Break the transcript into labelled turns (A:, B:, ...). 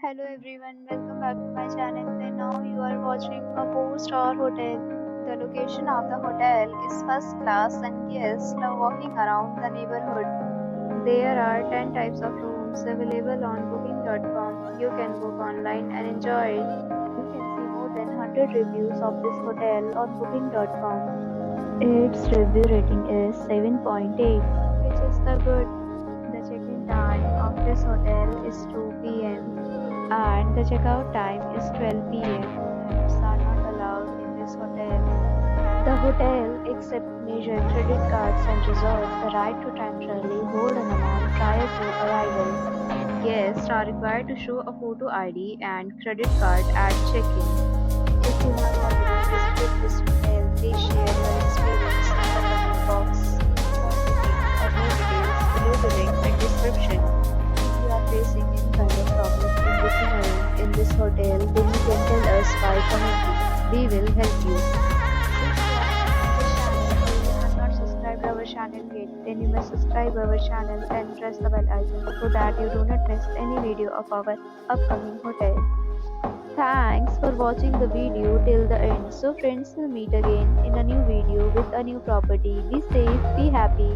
A: Hello everyone, welcome back to my channel. And now you are watching a 4-star hotel. The location of the hotel is first class and guests love walking around the neighborhood. There are 10 types of rooms available on booking.com. You can book online and enjoy it. You can see more than 100 reviews of this hotel on booking.com. Its review rating is 7.8, which is the good. The check-in time of this hotel is 2 p.m. and the checkout time is 12 p.m. Pets are not allowed in this hotel. The hotel accepts major credit cards and reserves the right to temporarily hold an amount prior to arrival. Guests are required to show a photo ID and credit card at check-in. If you have already visited this hotel, please share your experience in the comment box. For booking or more details, below the link and description. If you are facing any kind of problem in booking a room in this hotel, then you can tell us by commenting. We will help you. If you have not subscribed our channel yet, then you must subscribe our channel and press the bell icon so that you do not miss any video of our upcoming hotel. Thanks for watching the video till the end. So friends, will meet again in a new video with a new property. Be safe, be happy.